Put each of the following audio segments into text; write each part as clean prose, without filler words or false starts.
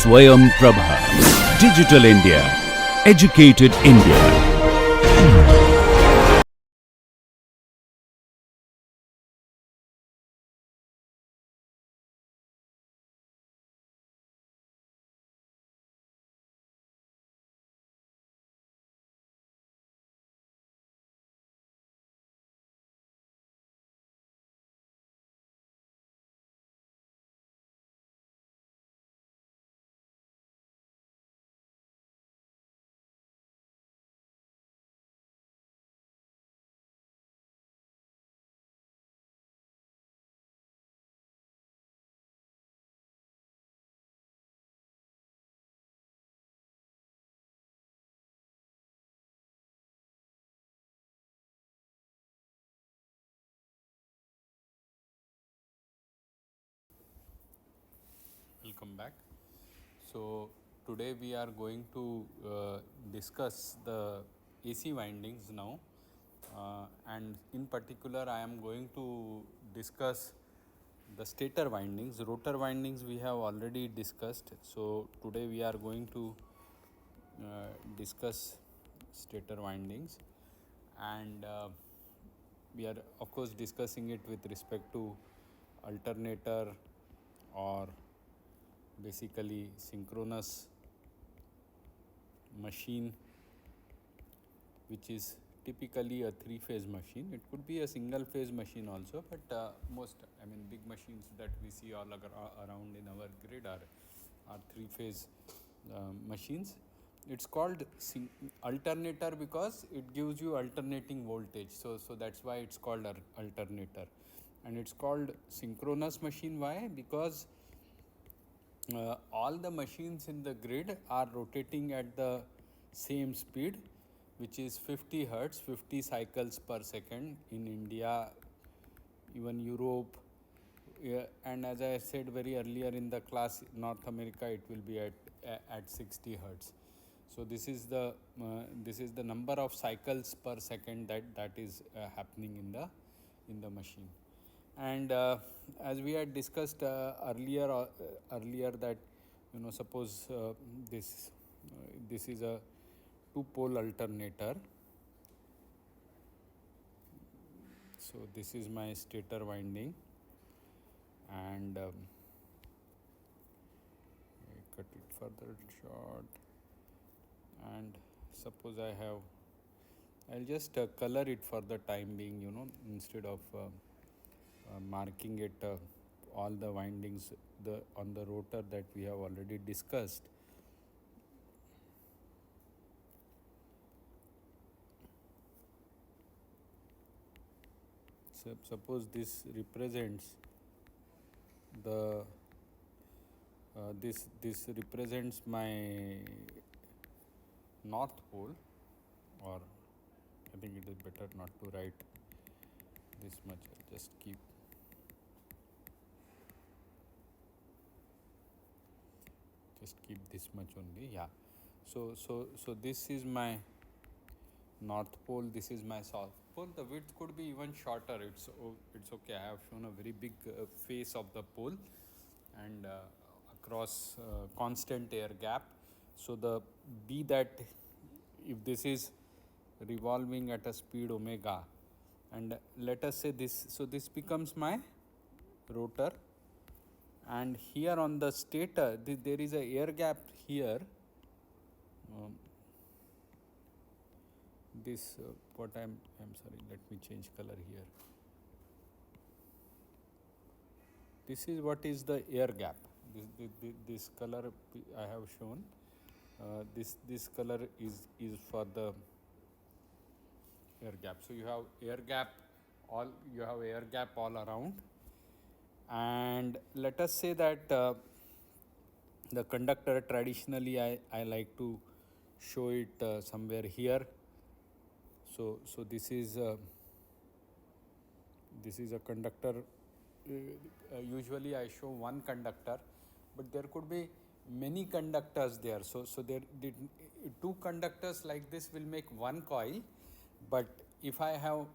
Swayam Prabha. Digital India. Educated India. Welcome back. So today we are going to discuss the AC windings now, and in particular I am going to discuss the stator windings. Rotor windings we have already discussed, so today we are going to discuss stator windings, and we are of course discussing it with respect to alternator or basically synchronous machine, which is typically a three-phase machine. It could be a single-phase machine also, but most, big machines that we see all around in our grid are three-phase machines. It's called alternator because it gives you alternating voltage. So that's why it's called alternator, and it's called synchronous machine. Why? Because all the machines in the grid are rotating at the same speed, which is 50 hertz, 50 cycles per second in India, even Europe, and as I said very earlier in the class, North America it will be at 60 hertz. So this is the number of cycles per second that is happening in the machine. And as we had discussed earlier that suppose this is a two pole alternator. So this is my stator winding, and I cut it further short, and suppose I'll just color it for the time being, instead of marking it all the windings on the rotor that we have already discussed. So suppose this represents the this represents my north pole, or I think it is better not to write this much. I'll just keep this much only. Yeah. So this is my north pole, this is my south pole. The width could be even shorter. It's okay. I have shown a very big face of the pole, and across constant air gap. So the be that if this is revolving at a speed omega, and let us say this, so this becomes my rotor, and here on the stator there is a air gap here. This what I'm sorry, let me change color here. This is what is the air gap. This color I have shown. This color is for the air gap. So you have air gap all around, and let us say that the conductor, traditionally I like to show it somewhere here. So this is a conductor. Usually I show one conductor, but there could be many conductors there. So there the two conductors like this will make one coil, but if I have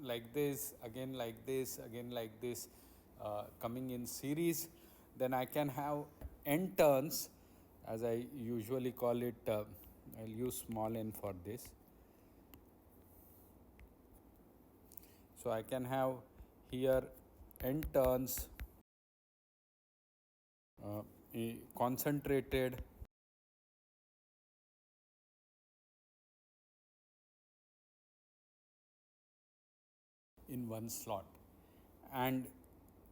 like this, again like this, again like this, coming in series, then I can have n turns, as I usually call it, I'll use small n for this. So I can have here n turns concentrated in one slot, and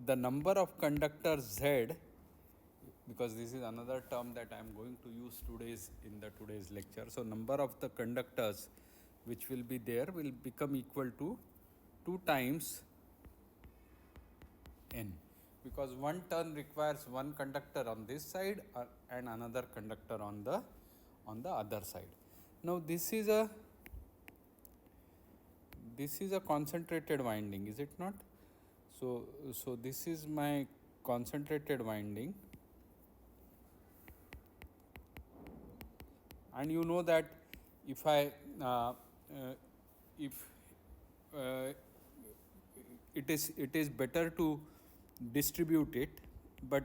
the number of conductors Z, because this is another term that I am going to use today's lecture. So number of the conductors which will be there will become equal to 2 times n, because one turn requires one conductor on this side and another conductor on the other side. Now this is a concentrated winding, is it not? So this is my concentrated winding, and you know that if I if it is better to distribute it, but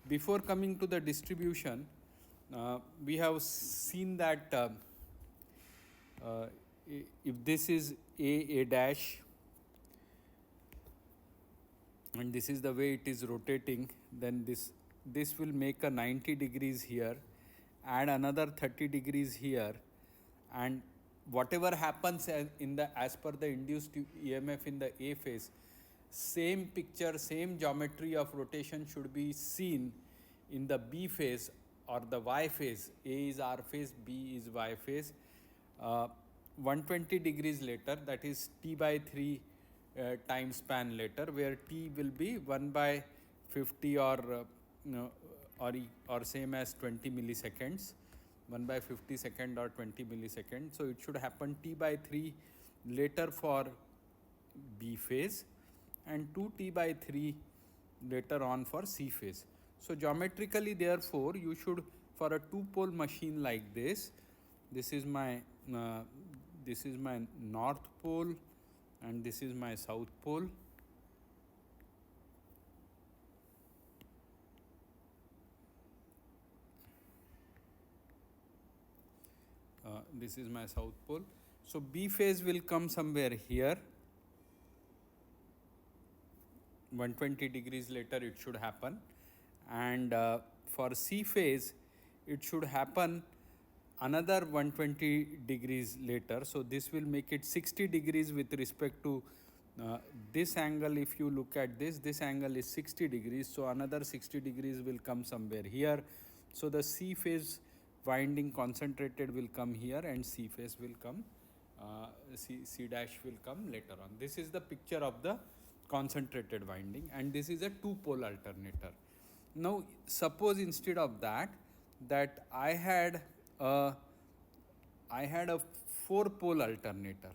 before coming to the distribution, we have seen that if this is a dash and this is the way it is rotating, then this will make a 90 degrees here, add another 30 degrees here, and whatever happens as per the induced EMF in the A phase, same picture, same geometry of rotation should be seen in the B phase or the Y phase. A is R phase, B is Y phase. 120 degrees later, that is T by 3 time span later, where T will be 1 by 50 or same as 20 milliseconds, 1 by 50 second or 20 milliseconds. So it should happen T by 3 later for B phase and 2T by 3 later on for C phase. So geometrically, therefore, you should, for a two-pole machine like this is my north pole and this is my south pole. This is my south pole. So B phase will come somewhere here. 120 degrees later it should happen, and for C phase it should happen another 120 degrees later. So this will make it 60 degrees with respect to this angle. If you look at this angle is 60 degrees, so another 60 degrees will come somewhere here. So the C phase winding concentrated will come here and C phase will come, C dash will come later on. This is the picture of the concentrated winding, and this is a two-pole alternator. Now suppose instead of that I had a 4-pole alternator.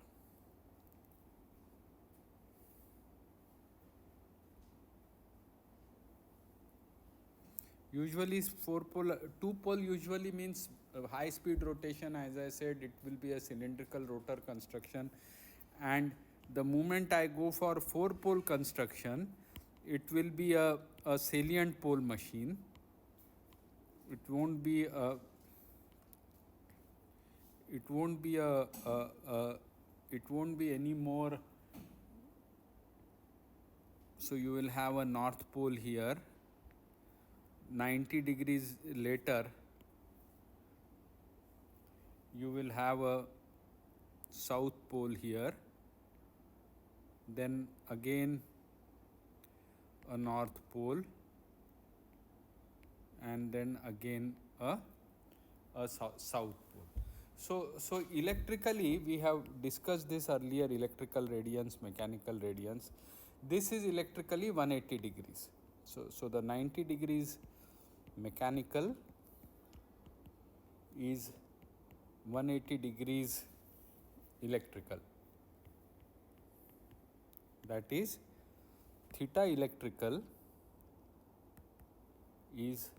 Usually 2-pole usually means high speed rotation. As I said, it will be a cylindrical rotor construction, and the moment I go for 4-pole construction, it will be a salient pole machine. It won't be any more. So you will have a north pole here. 90 degrees later you will have a south pole here, then again a north pole, and then again a south pole. So electrically, we have discussed this earlier, electrical radiance, mechanical radiance. This is electrically 180 degrees. So the 90 degrees mechanical is 180 degrees electrical. That is, theta electrical is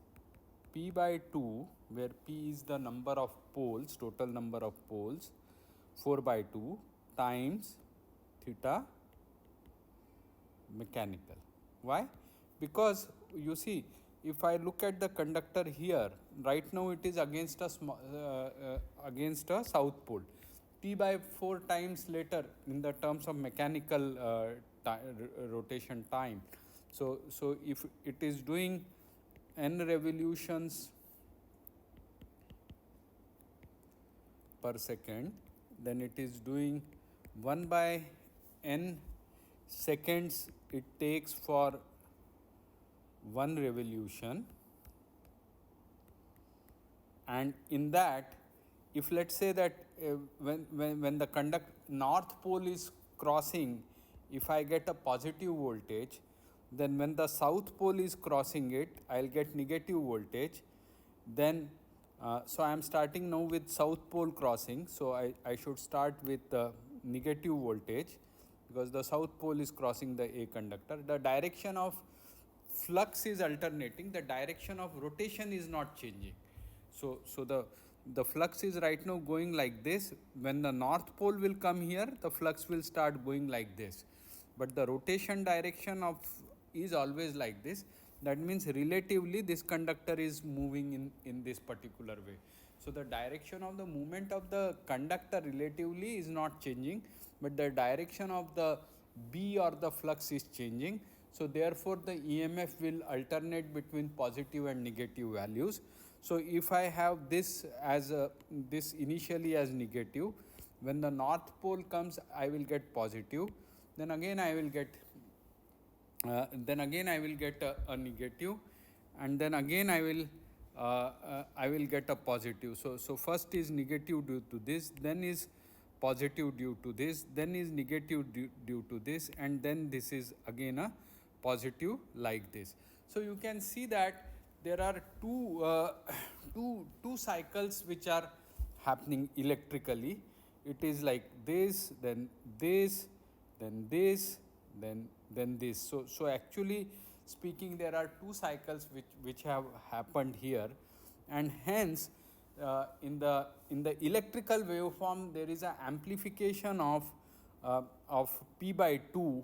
P by 2, where P is the number of poles, total number of poles, 4 by 2 times theta mechanical. Why? Because you see, if I look at the conductor here, right now it is against against a south pole. P by 4 times later in the terms of mechanical rotation time. So if it is doing n revolutions per second, then it is doing 1 by n seconds it takes for one revolution. And in that, if let's say that when the north pole is crossing, if I get a positive voltage, then when the south pole is crossing it, I'll get negative voltage. Then so I am starting now with south pole crossing, so I should start with negative voltage, because the south pole is crossing the A conductor. The direction of flux is alternating, the direction of rotation is not changing. So the flux is right now going like this. When the north pole will come here, the flux will start going like this. But the rotation direction of is always like this. That means relatively this conductor is moving in this particular way. So the direction of the movement of the conductor relatively is not changing, but the direction of the B or the flux is changing. So therefore the EMF will alternate between positive and negative values. So if I have this as this initially as negative, when the north pole comes I will get positive, then again I will get a negative, and then again I will get a positive. So first is negative due to this, then is positive due to this, then is negative due to this, and then this is again a positive like this. So you can see that there are two cycles which are happening electrically. It is like this, then this, then this, then this. So actually speaking, there are two cycles which have happened here, and hence in the electrical waveform there is an amplification of P by 2,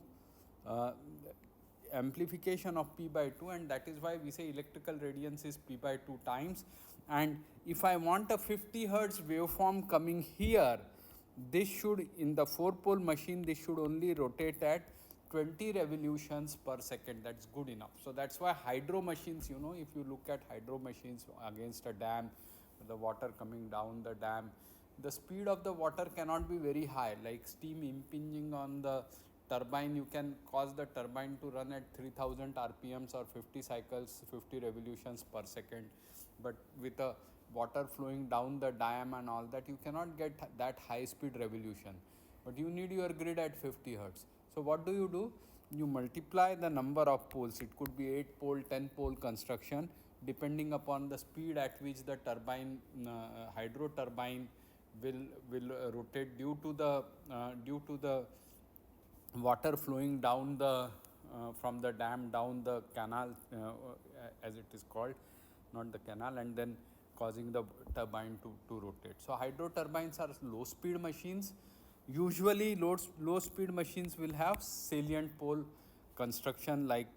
amplification of P by 2, and that is why we say electrical radiance is P by 2 times. And if I want a 50 hertz waveform coming here, this should, in the 4-pole machine, this should only rotate at 20 revolutions per second. That's good enough. So that's why hydro machines, if you look at hydro machines against a dam, the water coming down the dam, the speed of the water cannot be very high, like steam impinging on the turbine. You can cause the turbine to run at 3000 rpms or 50 cycles, 50 revolutions per second, but with a water flowing down the dam and all that, you cannot get that high speed revolution. But you need your grid at 50 hertz. So what do? You multiply the number of poles. It could be 8 pole, 10 pole construction, depending upon the speed at which the turbine, hydro turbine will rotate due to the water flowing down the from the dam down the canal, as it is called, not the canal, and then causing the turbine to rotate. So hydro turbines are low speed machines. Usually low speed machines will have salient pole construction like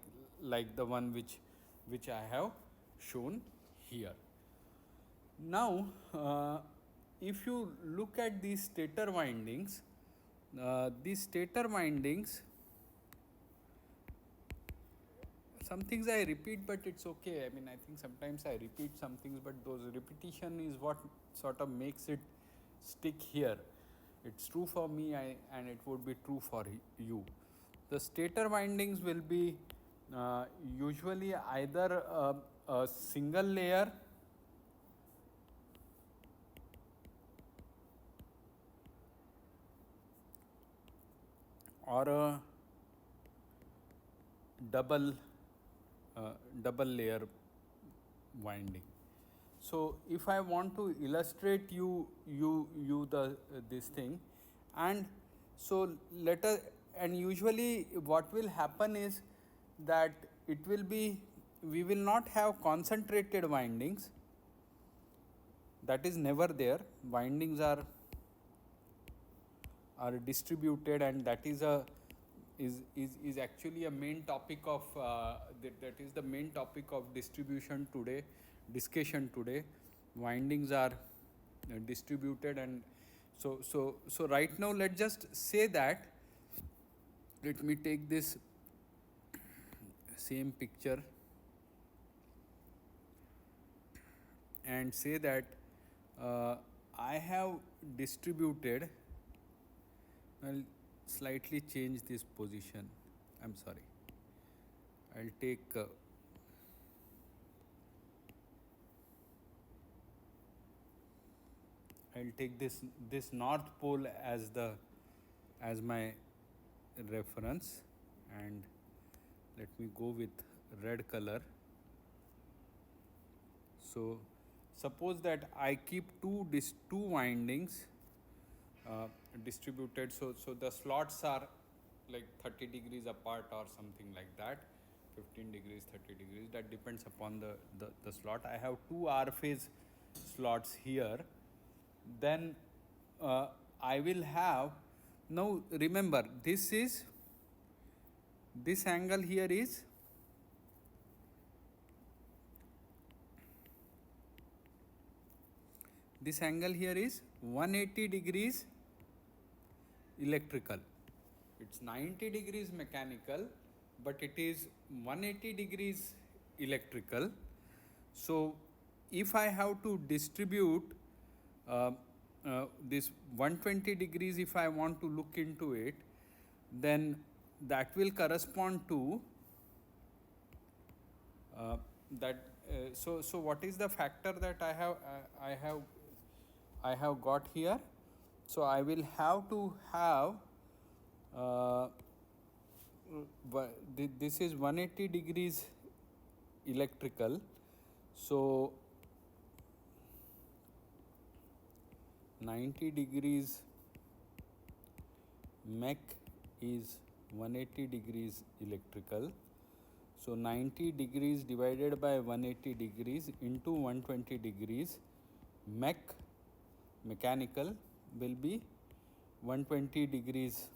the one which I have shown here. Now if you look at these stator windings, some things I repeat, but it's okay. I mean, I think sometimes I repeat some things, but those repetition is what sort of makes it stick here. It's true for me, and it would be true for you. The stator windings will be usually either a single layer or a double layer winding. So if I want to illustrate you the this thing, and so and usually what will happen is that we will not have concentrated windings. That is never there. Windings are distributed, and that is is actually a main topic of that is the main topic of discussion today. Windings are distributed, and so right now let's just say that, let me take this same picture and say that I have distributed, I'll slightly change this position, I'm sorry, I'll take this north pole as my reference, and let me go with red color. So suppose that I keep two windings distributed, so the slots are like 30 degrees apart or something like that, 15 degrees, 30 degrees, that depends upon the slot. I have two R phase slots here. Then I will have, now remember, this angle here is this angle here is 180 degrees electrical. It's 90 degrees mechanical, but it is 180 degrees electrical. So if I have to distribute this 120 degrees, if I want to look into it, then that will correspond to so what is the factor that I have got here? So I will have to have this is 180 degrees electrical, so 90 degrees mech is 180 degrees electrical. So 90 degrees divided by 180 degrees into 120 degrees mechanical will be 120 degrees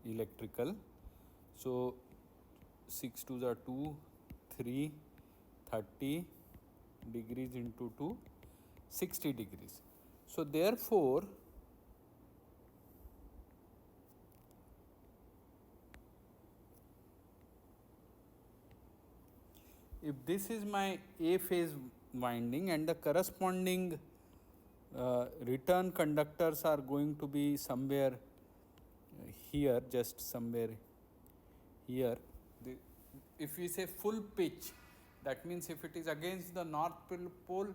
electrical. So 6 2s are 2, 3, 30 degrees into 2, 60 degrees. So therefore, if this is my A phase winding and the corresponding return conductors are going to be somewhere here, just somewhere here. If we say full pitch, that means if it is against the north pole,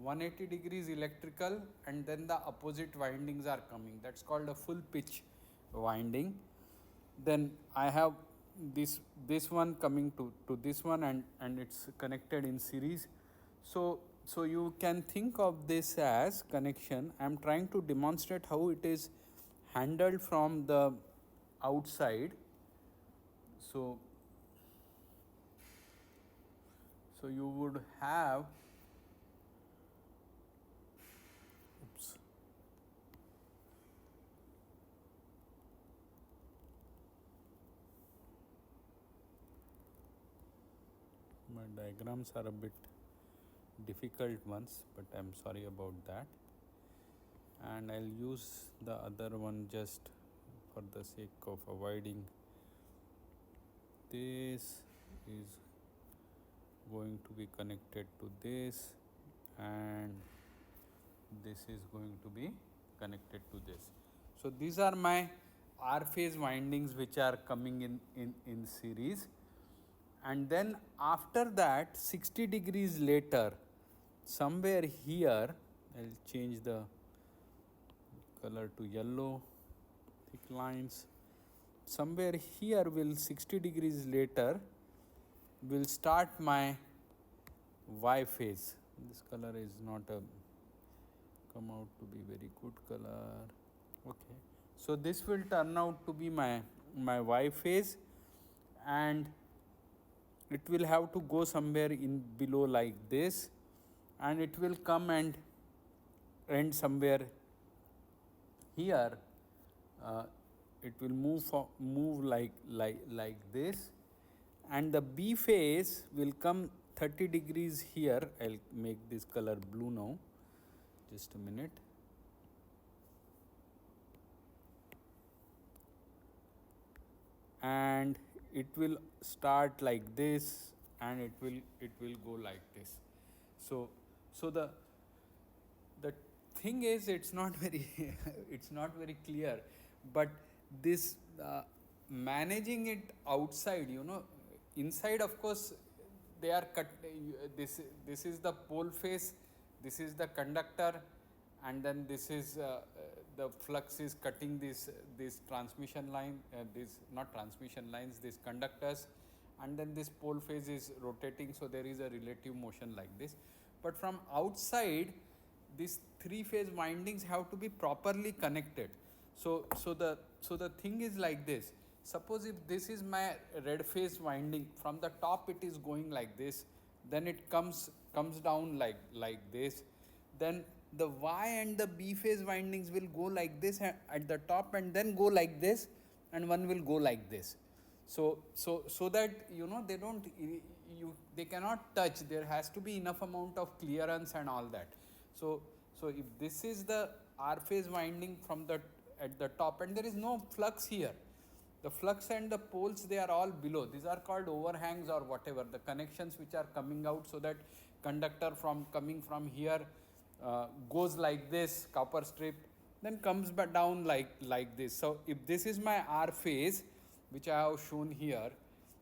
180 degrees electrical, and then the opposite windings are coming, that's called a full pitch winding. Then I have this one coming to this one, and it's connected in series. So you can think of this as connection. I am trying to demonstrate how it is handled from the outside. So you would have, my diagrams are a bit difficult ones, but I'm sorry about that, and I'll use the other one just for the sake of avoiding. This is going to be connected to this, and this is going to be connected to this. So these are my R phase windings which are coming in series. And then after that, 60 degrees later, somewhere here, I'll change the color to yellow, thick lines. Somewhere here will 60 degrees later will start my Y phase. This color is not come out to be very good color. Okay, so this will turn out to be my Y phase, and it will have to go somewhere in below like this, and it will come and end somewhere here. it will move like this, and the B phase will come 30 degrees here. I'll make this color blue now, just a minute. And it will start like this, and it will go like this. So the thing is, it's not very it's not very clear, but this managing it outside, inside, of course, they are cut. This is the pole face, this is the conductor, and then this is the flux is cutting this transmission line, this not transmission lines, these conductors, and then this pole phase is rotating, so there is a relative motion like this. But from outside, these three phase windings have to be properly connected. So the thing is like this. Suppose if this is my red phase winding, from the top it is going like this, then it comes down like this, then the Y and the B phase windings will go like this at the top, and then go like this, and one will go like this. So that they don't, they cannot touch. There has to be enough amount of clearance and all that. So if this is the R phase winding from the at the top, and there is no flux here, the flux and the poles, they are all below. These are called overhangs or whatever, the connections which are coming out, so that conductor coming from here goes like this, copper strip, then comes back down like this. So if this is my R phase, which I have shown here,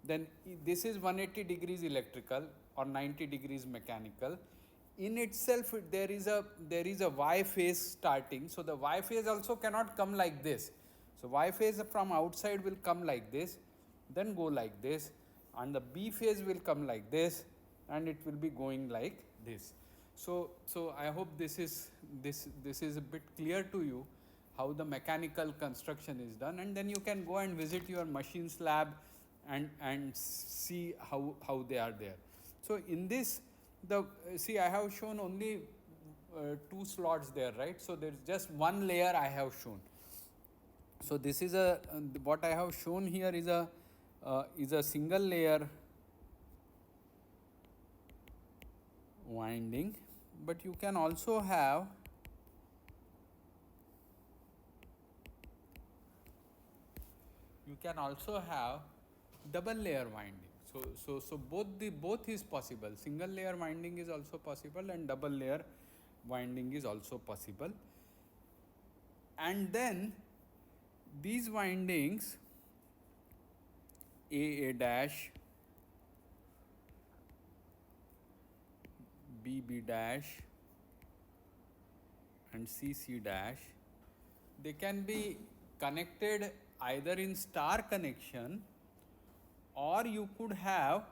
then this is 180 degrees electrical or 90 degrees mechanical. In itself, there is a Y phase starting, so the Y phase also cannot come like this. So Y phase from outside will come like this, then go like this, and the B phase will come like this, and it will be going like this. So I hope this is a bit clear to you, how the mechanical construction is done, and then you can go and visit your machines lab and see how they are there. So in this, see, I have shown only 2 slots there, right? So there's just one layer I have shown. So this is what I have shown here is a single layer winding, but you can also have double layer winding. So both is possible. Single layer winding is also possible, and double layer winding is also possible. And then these windings, A dash, B dash, and C dash, they can be connected either in star connection, or you could have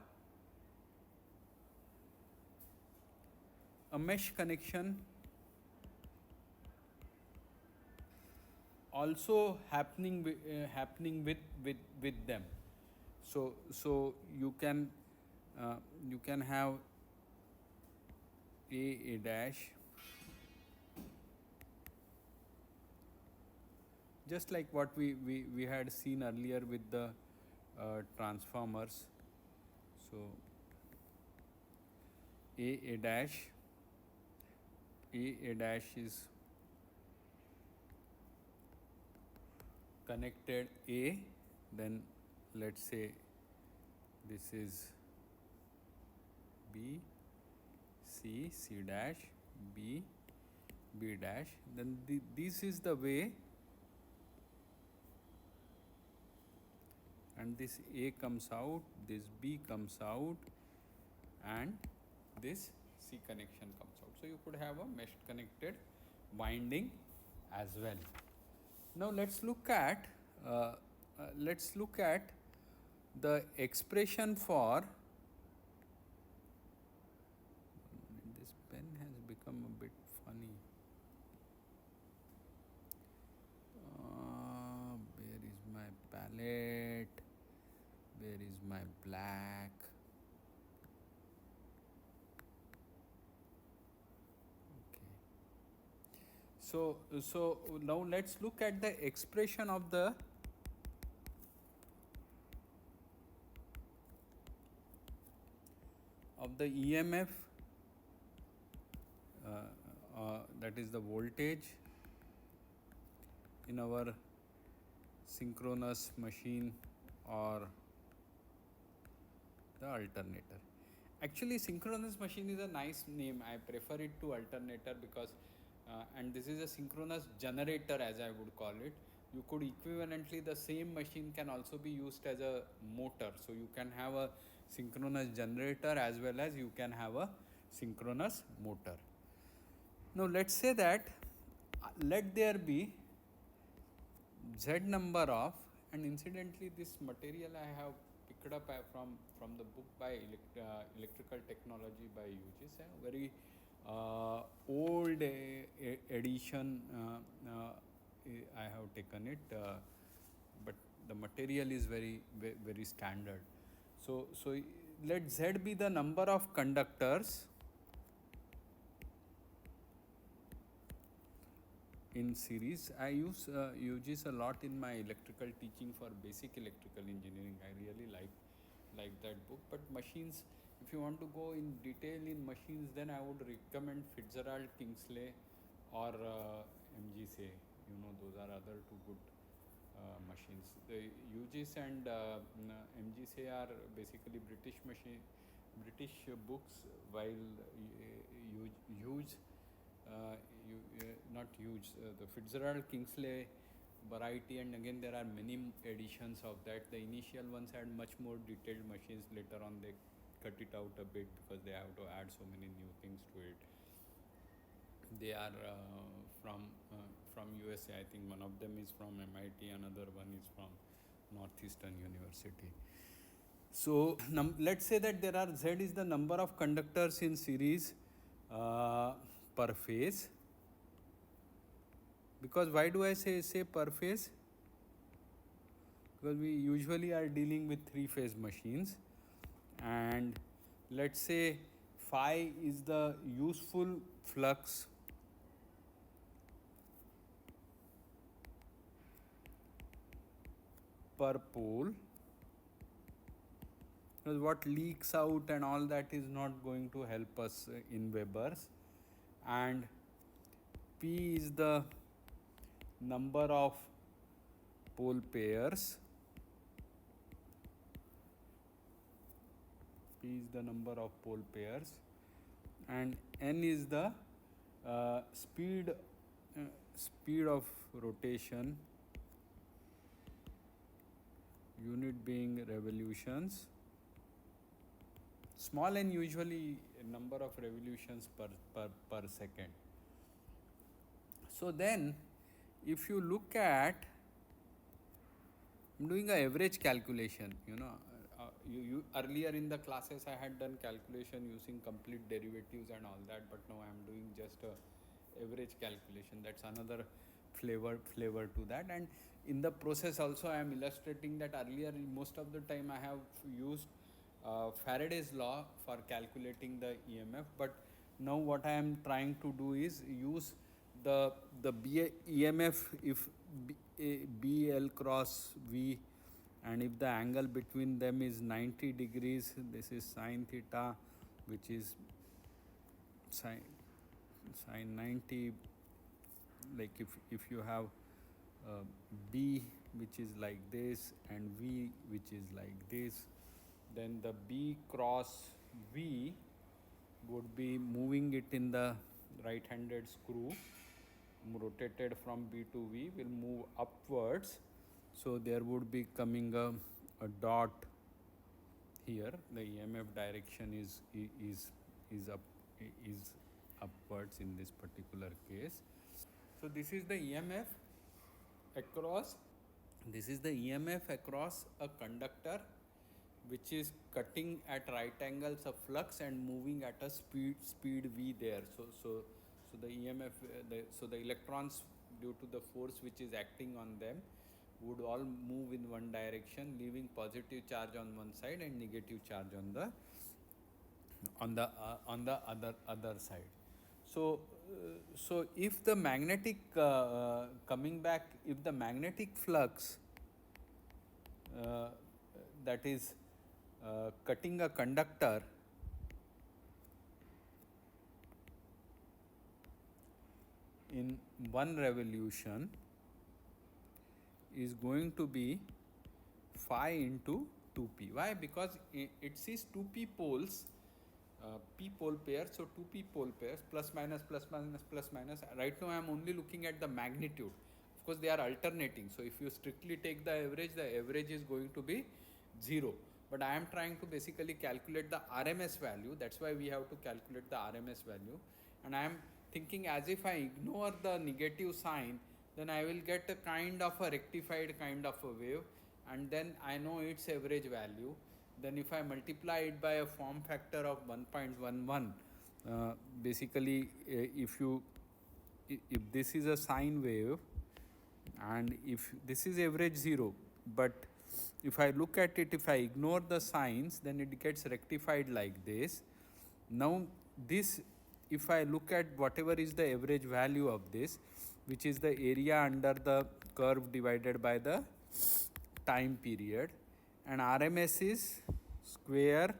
a mesh connection also happening with them. So you can have A dash, just like what we had seen earlier with the transformers. So A dash is connected A, then let's say this is B, C dash, B dash, then this is the way, and this A comes out, this B comes out, and this C connection comes out. So you could have a mesh connected winding as well. Now let's look at the expression for, this pen has become a bit funny. Where is my palette? Where is my black? Okay. So now let's look at the expression of the of the EMF, that is the voltage in our synchronous machine or the alternator. Actually, synchronous machine is a nice name. I prefer it to alternator because and this is a synchronous generator, as I would call it. You could equivalently, the same machine can also be used as a motor. So you can have a synchronous generator as well as you can have a synchronous motor. Now let's say that let there be Z number of, and incidentally this material I have picked up from the book by Electrical Technology by UGS, a very old edition. I have taken it, but the material is very standard. So let Z be the number of conductors in series. I use UGS a lot in my electrical teaching for basic electrical engineering. I really like that book. But machines, if you want to go in detail in machines, then I would recommend Fitzgerald Kingsley or MGC. You know, those are other two good machines. The UGS and MGC are basically British books, while huge. Not huge. The Fitzgerald Kingsley variety, and again there are many editions of that. The initial ones had much more detailed machines. Later on, they cut it out a bit because they have to add so many new things to it. They are from USA. I think one of them is from MIT, another one is from Northeastern University. So let's say that there are Z is the number of conductors in series per phase. Because why do I say per phase? Because we usually are dealing with 3-phase machines, and let's say phi is the useful flux per pole. Because what leaks out and all that is not going to help us in Webers, and P is the number of pole pairs. P is the number of pole pairs, and N is the speed of rotation, unit being revolutions. Small n usually number of revolutions per second. So then, if you look at, I'm doing an average calculation. You earlier in the classes I had done calculation using complete derivatives and all that, but now I am doing just a average calculation. That's another flavor to that. And in the process also I am illustrating that earlier most of the time I have used Faraday's law for calculating the EMF, but now what I am trying to do is use the EMF if BL cross V, and if the angle between them is 90 degrees, this is sine theta, which is sine 90. Like if you have B which is like this and V which is like this, then the B cross V would be moving it in the right-handed screw, rotated from B to V, will move upwards. So there would be coming a dot here. The EMF direction is upwards in this particular case. So this is the EMF across. This is the EMF across a conductor, which is cutting at right angles of flux and moving at a speed v there. So the EMF, so the electrons, due to the force which is acting on them, would all move in one direction, leaving positive charge on one side and negative charge on the other side. So if the magnetic coming back, if the magnetic flux that is cutting a conductor in one revolution is going to be phi into 2p. Why? Because it sees 2p poles, p pole pairs, so 2p pole pairs, plus minus plus minus plus minus. Right now I am only looking at the magnitude. Of course they are alternating, so if you strictly take the average is going to be 0. But I am trying to basically calculate the RMS value. That's why we have to calculate the RMS value. And I am thinking, as if I ignore the negative sign, then I will get a kind of a rectified kind of a wave, and then I know its average value. Then if I multiply it by a form factor of 1.11, basically if this is a sine wave, and if this is average 0, but if I look at it, if I ignore the signs, then it gets rectified like this. Now this, if I look at whatever is the average value of this, which is the area under the curve divided by the time period, and RMS is square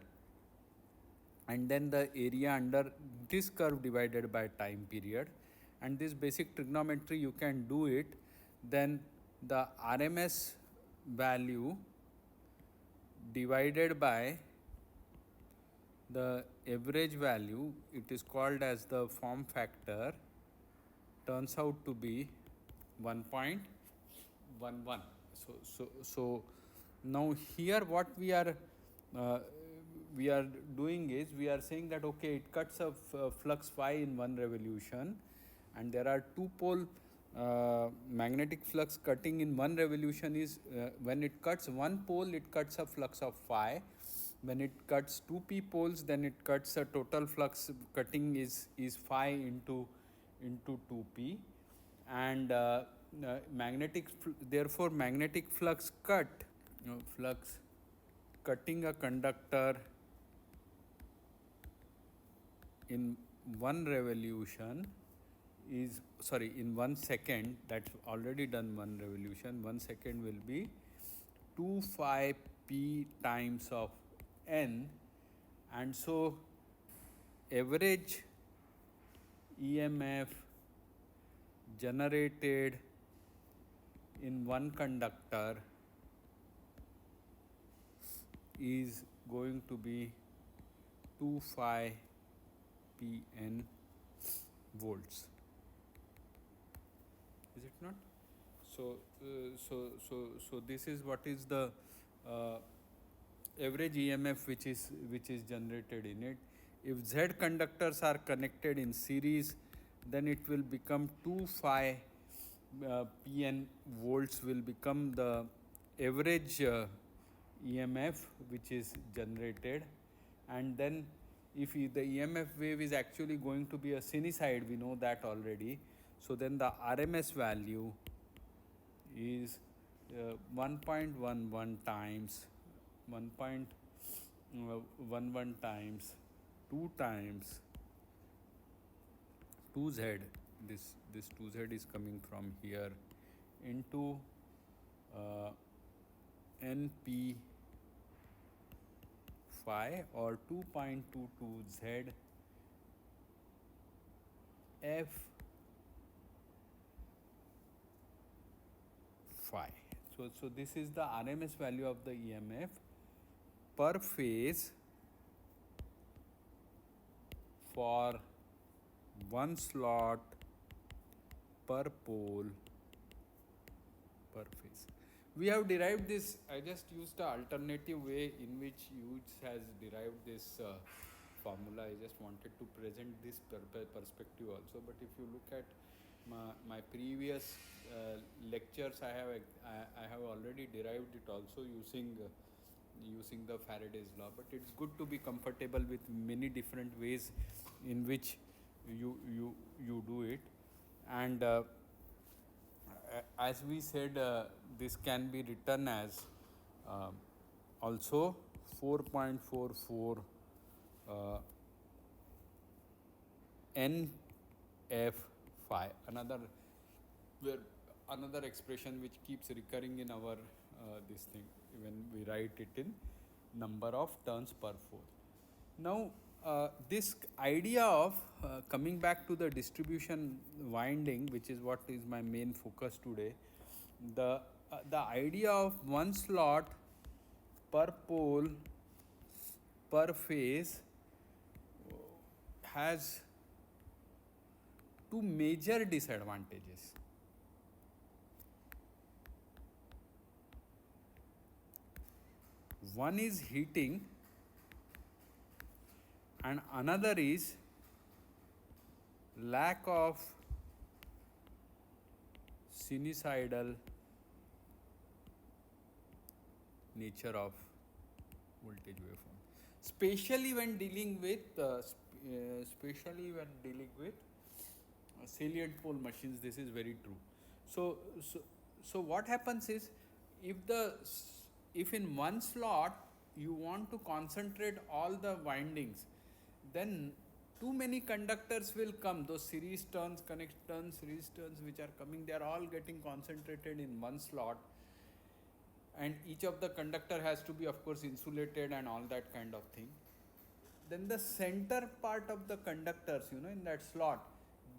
and then the area under this curve divided by time period, and this basic trigonometry you can do it, then the RMS value divided by the average value, it is called as the form factor, turns out to be 1.11. So now here what we are doing is, we are saying that okay, it cuts a flux phi in one revolution, and there are two pole magnetic flux cutting in one revolution is when it cuts one pole, it cuts a flux of phi. When it cuts 2p poles, then it cuts a total flux cutting is phi into 2p, and therefore magnetic flux cut, flux cutting a conductor in one revolution is, sorry, in 1 second, that's already done one revolution, 1 second will be 2 phi p times of n, and so average EMF generated in one conductor is going to be 2 phi pn volts. Is it not? So this is what is the average EMF which is generated in it. If Z conductors are connected in series, then it will become 2 phi pn volts will become the average EMF which is generated. And then if the EMF wave is actually going to be a sinusoid, we know that already. So then the RMS value is 1.11 times 1.11 times 2 times 2z, this 2z is coming from here, into np phi, or 2.22z f phi. So this is the RMS value of the EMF per phase for one slot per pole per phase. We have derived this, I just used the alternative way in which Hughes has derived this formula. I just wanted to present this perspective also, but if you look at my previous lectures, I have already derived it also using the Faraday's law. But it's good to be comfortable with many different ways in which you do it. And as we said, this can be written as also 4.44 NF phi, another expression which keeps recurring in our this thing when we write it in number of turns per pole. Now this idea of coming back to the distribution winding, which is what is my main focus today, the idea of one slot per pole per phase has two major disadvantages. One is heating and another is lack of sinusoidal nature of voltage waveform, especially when dealing with salient pole machines. This is very true. So what happens is, if in one slot you want to concentrate all the windings, then too many conductors will come. Those series turns, connect turns, series turns which are coming, they are all getting concentrated in one slot, and each of the conductor has to be, of course, insulated and all that kind of thing. Then the center part of the conductors, in that slot,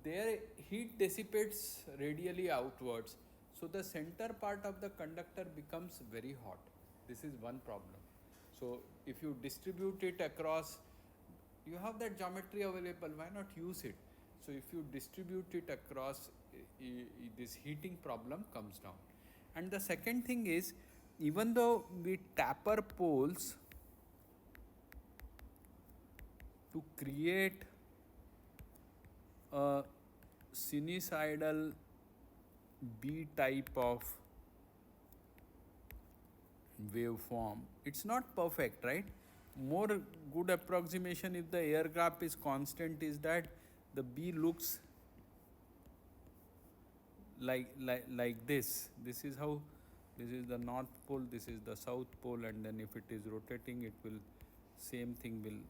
their heat dissipates radially outwards. So the center part of the conductor becomes very hot. This is one problem. So if you distribute it across, you have that geometry available, why not use it? So if you distribute it across, this heating problem comes down. And the second thing is, even though we taper poles to create a sinusoidal B type of waveform, it's not perfect, right? More good approximation, if the air gap is constant, is that the B looks like this. This is how, this is the north pole, this is the south pole, and then if it is rotating, it will, same thing will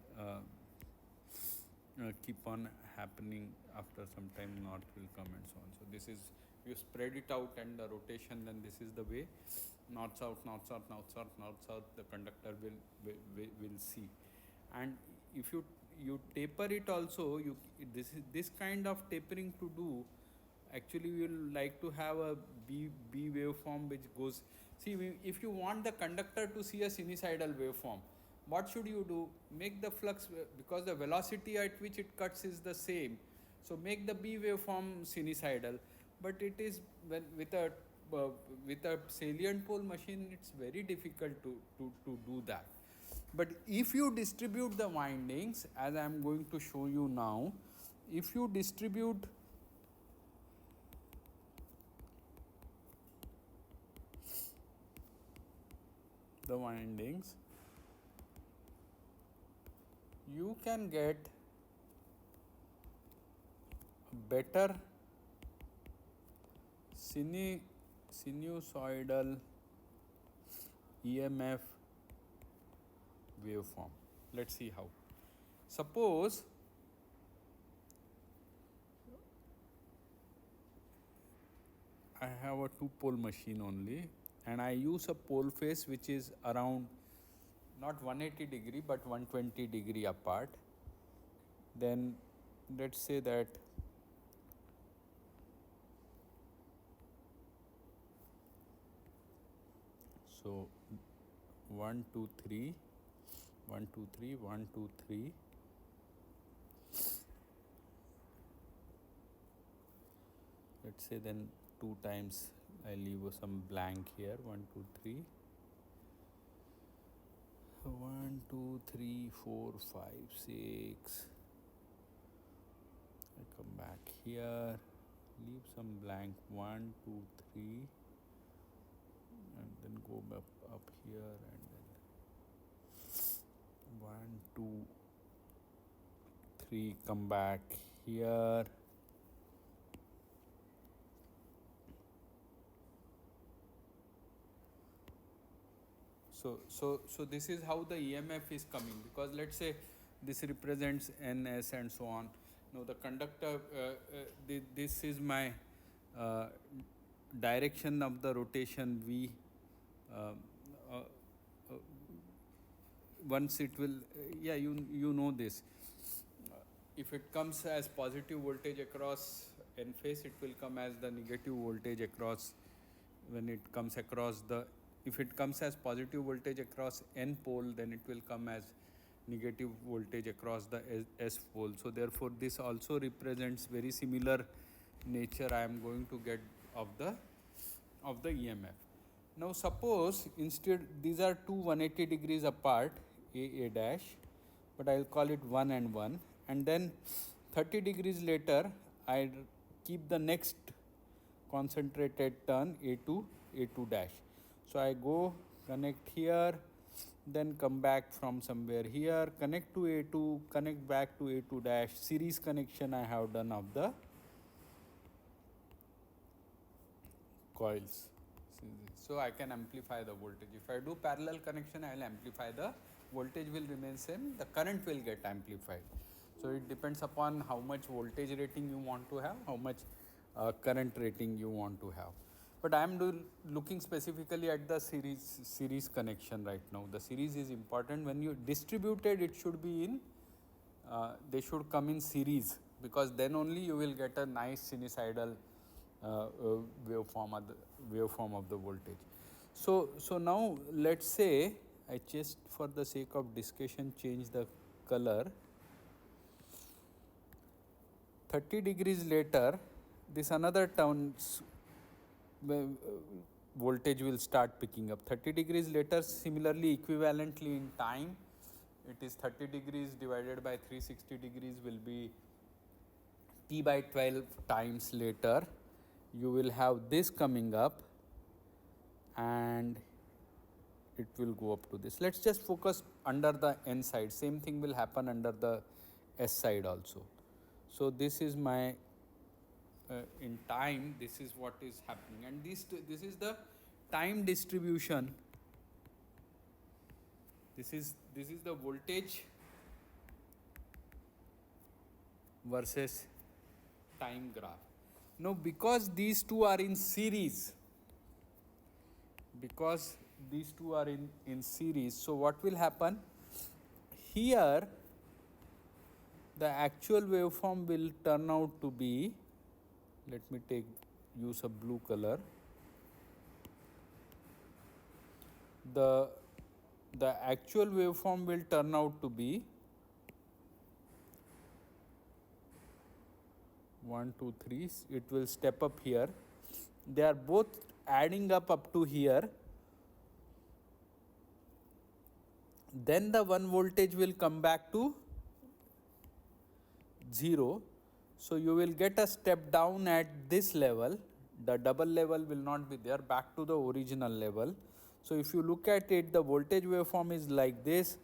keep on happening. After some time, north will come and so on. So this is, you spread it out and the rotation, then this is the way, north south, north south, north south, north south, the conductor will see. And if you taper it also, this kind of tapering to do, actually we will like to have a B waveform which goes, see, if you want the conductor to see a sinusoidal waveform, what should you do? Make the flux, because the velocity at which it cuts is the same, so make the B waveform sinusoidal. But it is, with a salient pole machine, it's very difficult to do that. But if you distribute the windings, as I am going to show you now, if you distribute the windings, you can get a better sinusoidal EMF waveform. Let's see how. Suppose I have a 2-pole machine only, and I use a pole face which is around not 180 degree but 120 degree apart. Then let's say that so 1 2 3 1 2 3 1 2 3, let's say, then 2 times I leave some blank here, 1 2 3 1 2 3 4 5 6, I come back here, leave some blank, 1 2 3, and then go up here, and then 1 2 3, come back here. So this is how the EMF is coming, because let's say this represents NS and so on. Now the conductor, this is my direction of the rotation V. Once it will, you know this. if it comes as positive voltage across n phase, it will come as the negative voltage across when it comes across the, if it comes as positive voltage across n pole, then it will come as negative voltage across the s pole. So therefore this also represents very similar nature I am going to get of the EMF. Now suppose instead these are two 180 degrees apart, A dash, but I will call it 1 and 1, and then 30 degrees later I keep the next concentrated turn A2 dash. So I go connect here, then come back from somewhere here, connect to A2, connect back to A2 dash, series connection I have done of the coils. So I can amplify the voltage. If I do parallel connection, I will amplify the voltage, will remain same, the current will get amplified. So it depends upon how much voltage rating you want to have, how much current rating you want to have. But I am looking specifically at the series connection right now. The series is important. When you distributed, it should be in they should come in series, because then only you will get a nice sinusoidal waveform of the voltage. So now let's say I just for the sake of discussion change the color. 30 degrees later, this another turns voltage will start picking up. 30 degrees later, similarly equivalently in time, it is 30 degrees divided by 360 degrees will be t by 12 times later. You will have this coming up and it will go up to this. Let's just focus under the n side. Same thing will happen under the s side also. So this is my in time, this is what is happening, and this is the time distribution. This is the voltage versus time graph. Now because these two are in series, so what will happen here, the actual waveform will turn out to be, let me use a blue color. The actual waveform will turn out to be 1, 2, 3. It will step up here. They are both adding up to here. Then the 1 voltage will come back to 0. So you will get a step down at this level. The double level will not be there, back to the original level. So if you look at it, the voltage waveform is like this,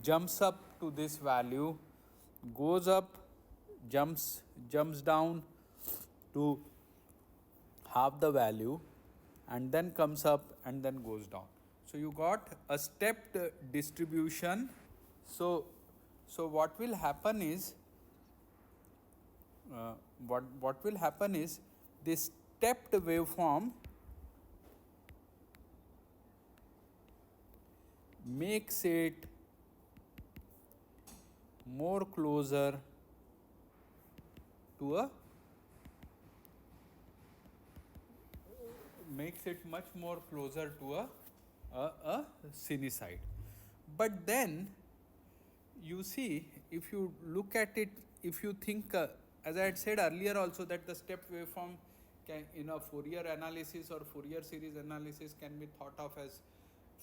jumps up to this value, goes up, jumps down to half the value, and then comes up and then goes down. So you got a stepped distribution. So what will happen is what will happen is this stepped waveform makes it more closer to much more closer to a sinusoid. But then you see, if you look at it, if you think as I had said earlier also, that the stepped waveform can, in a Fourier analysis or Fourier series analysis, can be thought of as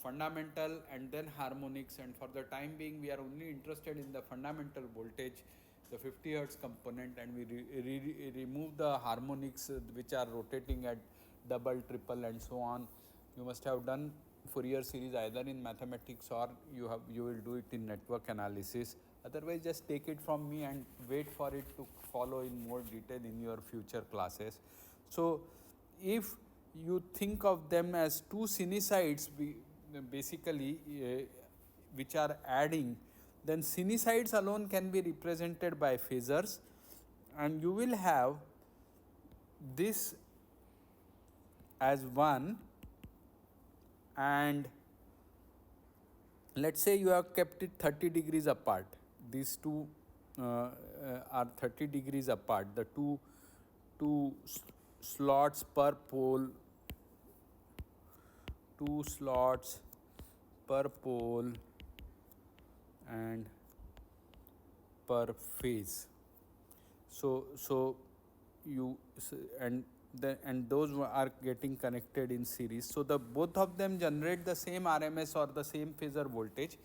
fundamental and then harmonics, and for the time being we are only interested in the fundamental voltage, the 50 hertz component, and we remove the harmonics which are rotating at double, triple and so on. You must have done Fourier series either in mathematics or you will do it in network analysis. Otherwise just take it from me and wait for it to follow in more detail in your future classes. So if you think of them as two sinusoids basically which are adding, then sinusoids alone can be represented by phasors, and you will have this as one, and let's say you have kept it 30 degrees apart, these two are 30 degrees apart. The two slots per pole, 2 slots per pole and per phase. So you and those are getting connected in series. So the both of them generate the same RMS or the same phasor voltage,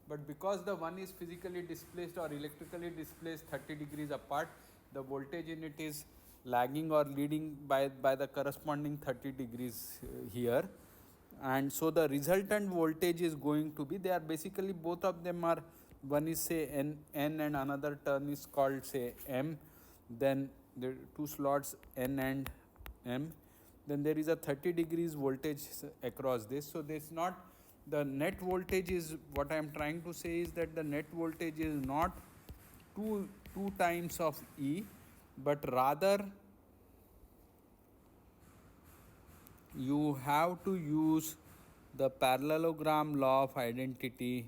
but because the one is physically displaced or electrically displaced 30 degrees apart, the voltage in it is lagging or leading by the corresponding 30 degrees here. And so the resultant voltage is going to be, they are basically, both of them are, one is say N and another term is called say M. Then there are two slots N and M. Then there is a 30 degrees voltage across this. So this not, the net voltage is, what I am trying to say is that the net voltage is not two times of E, but rather you have to use the parallelogram law of identity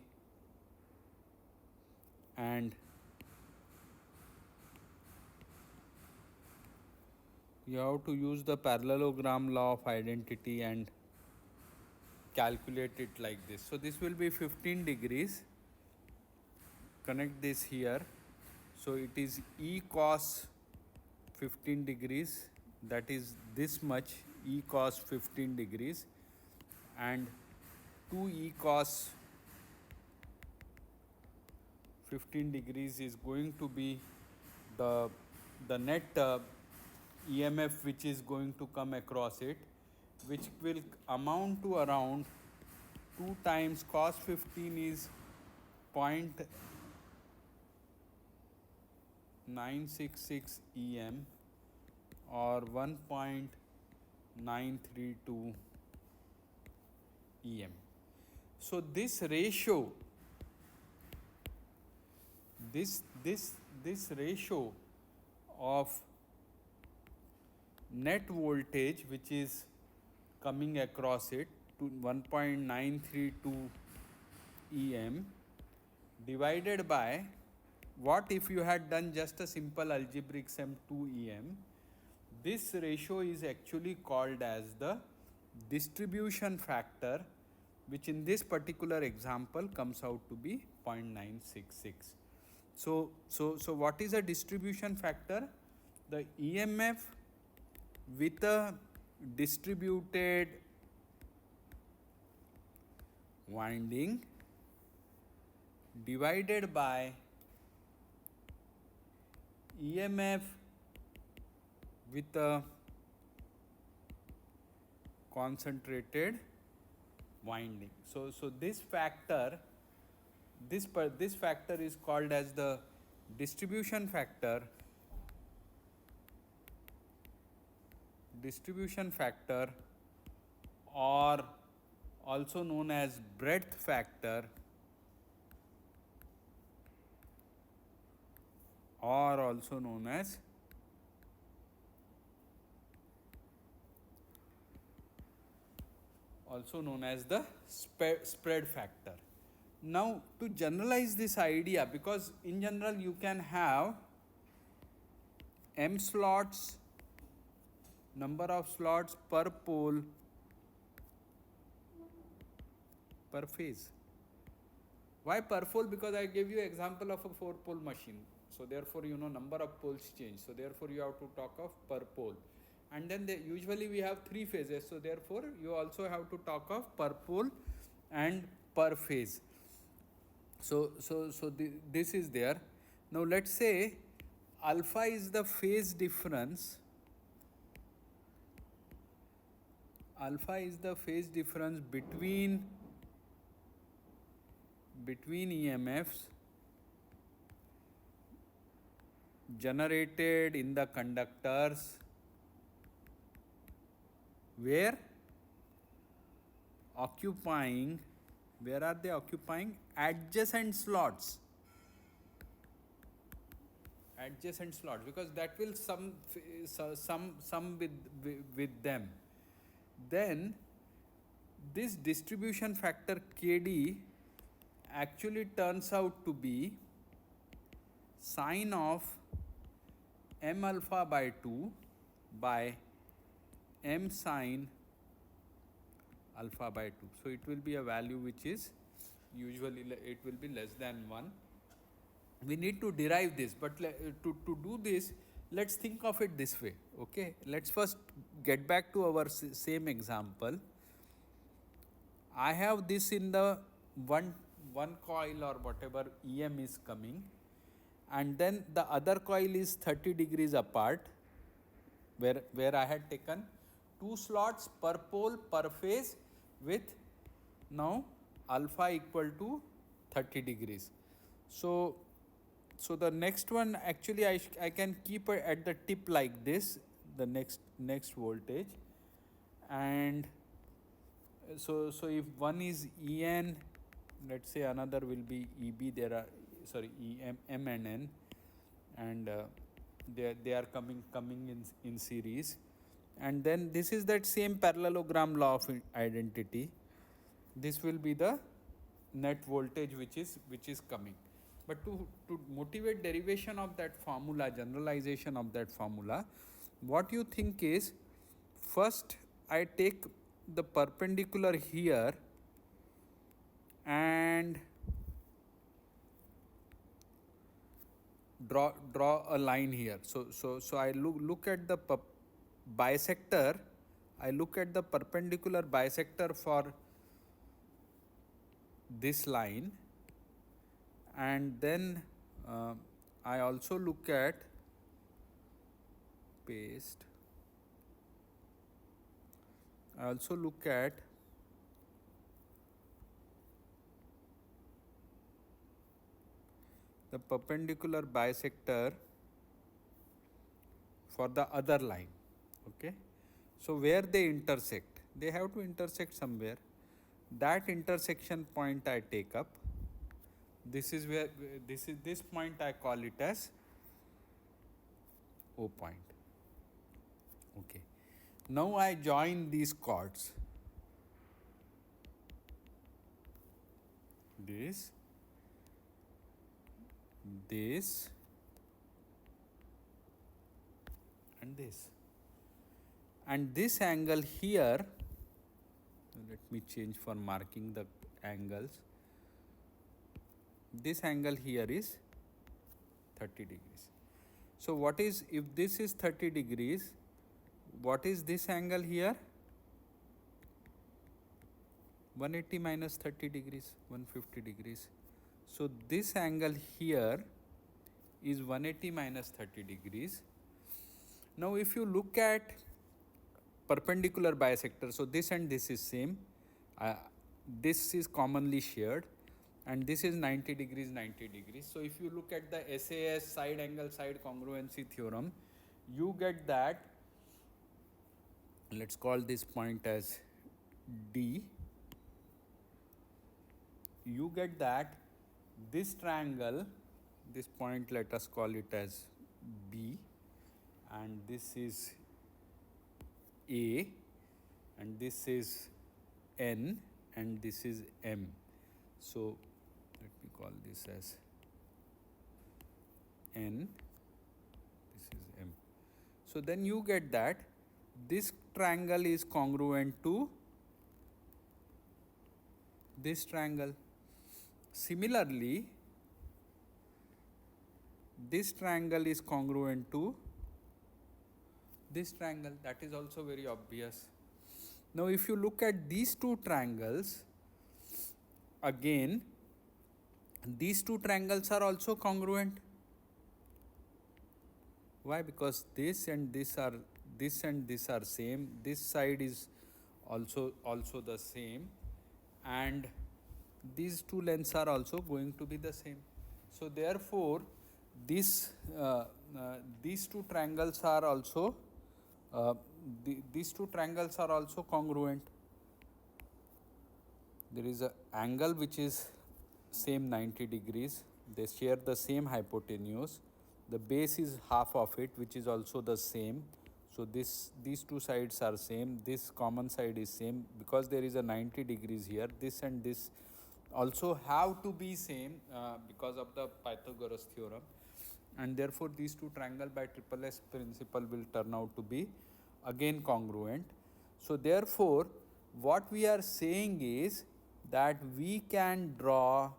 and calculate it like this. So this will be 15 degrees. Connect this here. So it is E cos 15 degrees, that is this much, E cos 15 degrees, and 2 E cos 15 degrees is going to be the net EMF which is going to come across it, which will amount to around 2 times cos 15 is 0.966 EM or 1.932 EM. So this ratio, this ratio of net voltage which is coming across it to 1.932 EM divided by, what if you had done just a simple algebraic sum 2 EM, this ratio is actually called as the distribution factor, which in this particular example comes out to be 0.966. So what is a distribution factor? The EMF with a distributed winding divided by EMF with a concentrated winding. So this factor, this factor is called as the distribution factor or also known as breadth factor or also known as the spread factor. Now to generalize this idea, because in general you can have M slots, number of slots per pole per phase. Why per pole? Because I gave you example of a 4-pole machine. So therefore, number of poles change. So therefore, you have to talk of per pole. And then usually we have 3 phases. So therefore, you also have to talk of per pole and per phase. So this is there. Now let's say alpha is the phase difference. Alpha is the phase difference between EMFs generated in the conductors where are they occupying? Adjacent slots, because that will sum with them. Then this distribution factor KD actually turns out to be sine of m alpha by 2 by m sine alpha by 2. So it will be a value which is usually it will be less than 1. We need to derive this, but to do this, let's think of it this way. Okay, let's first get back to our same example. I have this in the one coil or whatever EM is coming, and then the other coil is 30 degrees apart, where I had taken 2 slots per pole per phase with now alpha equal to 30 degrees. So the next one, actually I can keep it at the tip like this, the next voltage, and so if one is En, let's say another will be Eb, there are Em, M and N, and they are coming in series, and then this is that same parallelogram law of identity. This will be the net voltage which is coming. But to motivate derivation of that formula, generalization of that formula, what you think is, first I take the perpendicular here and draw a line here. So I look at the bisector. I look at the perpendicular bisector for this line, and then I also look at I also look at the perpendicular bisector for the other line. Okay, so where they intersect, they have to intersect somewhere. That intersection point I take up. This is where this point I call it as O point. Okay, now I join these chords, this and this, and this angle here, let me change for marking the angles. This angle here is 30 degrees. So what is, if this is 30 degrees, what is this angle here? 180 minus 30 degrees, 150 degrees. So this angle here is 180 minus 30 degrees. Now if you look at perpendicular bisector, so this and this is same, this is commonly shared, and this is 90 degrees, 90 degrees. So if you look at the SAS side angle side congruency theorem, you get that, let's call this point as D. You get that this triangle, this point, let us call it as B, and this is A, and this is N, and this is M. So let me call this as N, this is M. So then you get that this triangle is congruent to this triangle. Similarly, this triangle is congruent to this triangle. That is also very obvious. Now if you look at these two triangles, again these two triangles are also congruent. Why? Because this and this are same, this side is also the same, and these two lengths are also going to be the same. So therefore these two triangles are also congruent. There is an angle which is same 90 degrees. They share the same hypotenuse. The base is half of it, which is also the same. So these two sides are same. This common side is same. Because there is a 90 degrees here, this and this also have to be same because of the Pythagoras theorem. and therefore these two triangle by triple S principle will turn out to be again congruent. So therefore what we are saying is that we can draw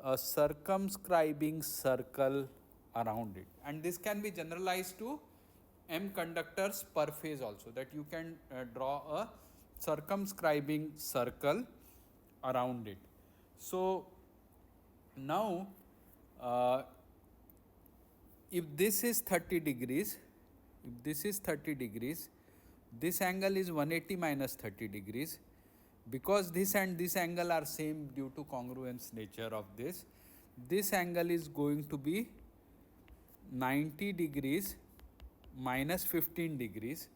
a circumscribing circle around it, and this can be generalized to m conductors per phase also, that you can draw a circumscribing circle around it. So now if this is 30 degrees, this angle is 180 minus 30 degrees. Because this and this angle are same due to congruence nature of this angle is going to be 90 degrees minus 15 degrees.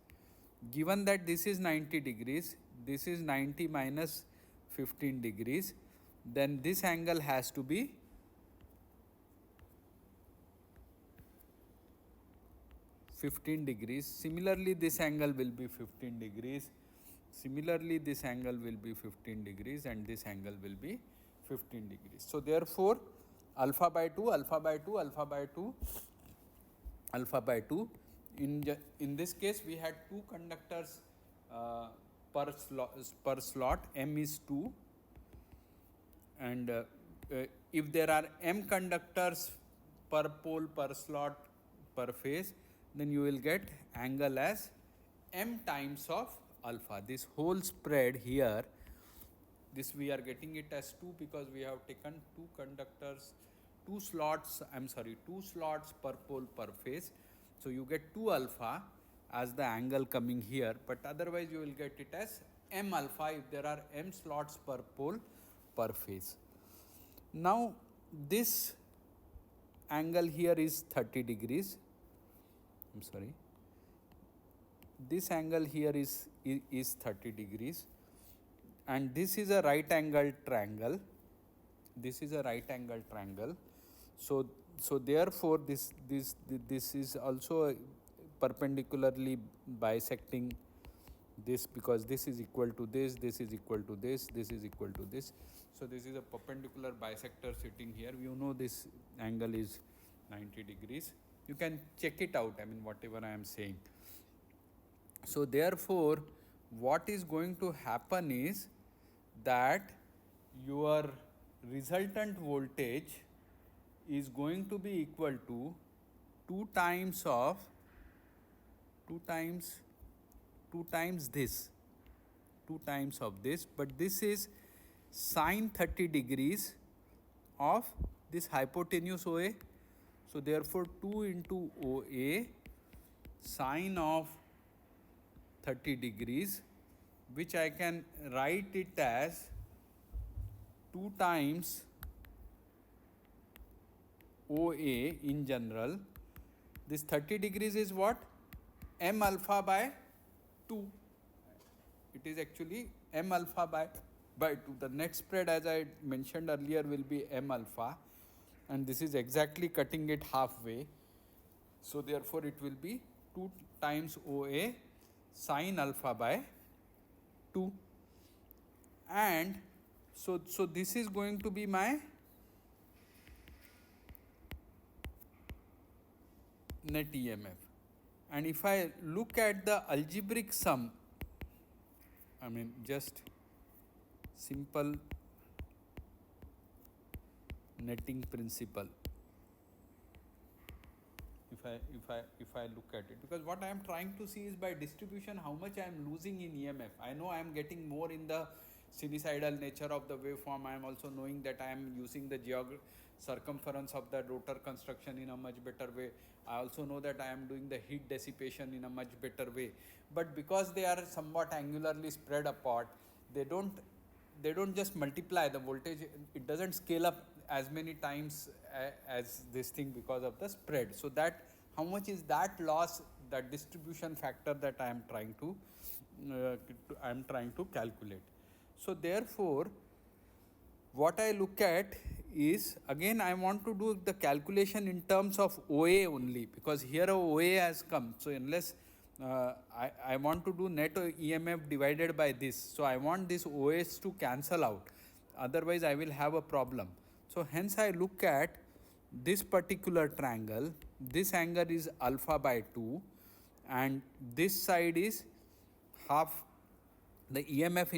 Given that this is 90 degrees, this is 90 minus 15 degrees, then this angle has to be 15 degrees. Similarly, this angle will be 15 degrees. Similarly, this angle will be 15 degrees and this angle will be 15 degrees. So therefore, alpha by 2, alpha by 2, alpha by 2, alpha by 2. In this case, we had two conductors per slot, m is 2. And if there are m conductors per pole, per slot, per phase, then you will get angle as m times of alpha. This whole spread here, this we are getting it as 2 because we have taken two conductors, two slots per pole per phase. So you get 2 alpha as the angle coming here, but otherwise you will get it as m alpha if there are m slots per pole per phase. Now this angle here is 30 degrees. This angle here is 30 degrees, and this is a right angle triangle. So therefore this is also perpendicularly bisecting this, because this is equal to this is equal to this is equal to this. So this is a perpendicular bisector sitting here. You know this angle is 90 degrees. You can check it out, I mean whatever I am saying. So therefore what is going to happen is that your resultant voltage is going to be equal to 2 times of this, but this is sine 30 degrees of this hypotenuse OA. So therefore 2 into OA sine of 30 degrees, which I can write it as 2 times OA in general. This 30 degrees is what? M alpha by 2. It is actually M alpha by 2. The net spread, as I mentioned earlier, will be M alpha, and this is exactly cutting it halfway. So therefore it will be 2 times OA sine alpha by 2. And so this is going to be my net EMF. And if I look at the algebraic sum, I mean just simple netting principle, if I look at it, because what I am trying to see is by distribution how much I am losing in EMF. I know I am getting more in the sinusoidal nature of the waveform. I am also knowing that I am using the circumference of the rotor construction in a much better way. I also know that I am doing the heat dissipation in a much better way. But because they are somewhat angularly spread apart, they don't just multiply the voltage. It doesn't scale up as many times as this thing because of the spread. So that how much is that loss, that distribution factor, that I am trying to calculate. So therefore what I look at is, again I want to do the calculation in terms of OA only, because here OA has come. So unless I want to do net EMF divided by this, so I want this OAs to cancel out, otherwise I will have a problem. So hence I look at this particular triangle, this angle is alpha by 2 and this side is half, the EMF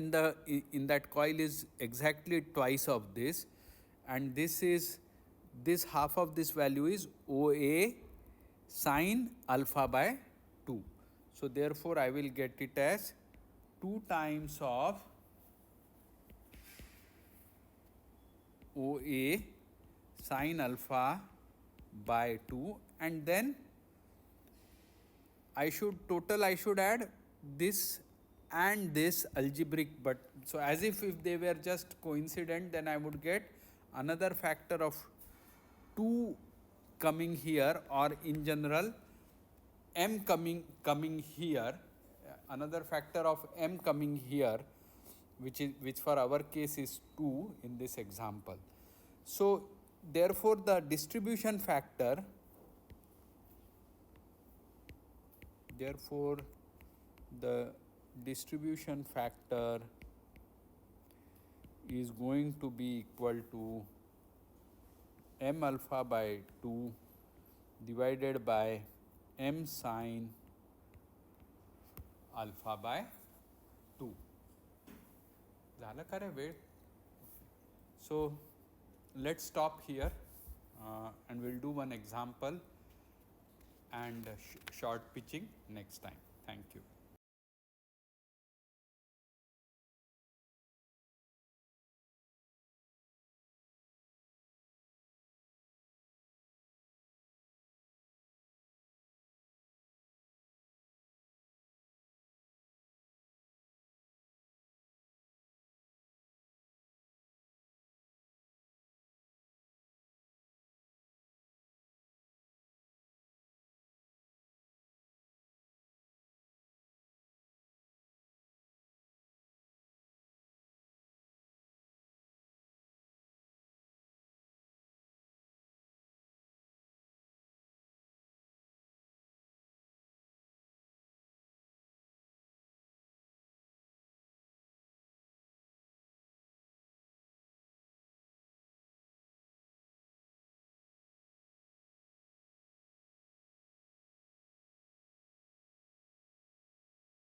in that coil is exactly twice of this, and this half of this value is OA sine alpha by 2. So therefore I will get it as 2 times of OA sine alpha by 2, and then I should add this and this algebraic, but so as if they were just coincident, then I would get another factor of 2 coming here, or in general m coming here, another factor of m coming here, which for our case is 2 in this example. So therefore the distribution factor, is going to be equal to m alpha by 2 divided by m sine alpha by 2. झालं का रे वेळ? So let's stop here and we'll do one example and short pitching next time. Thank you.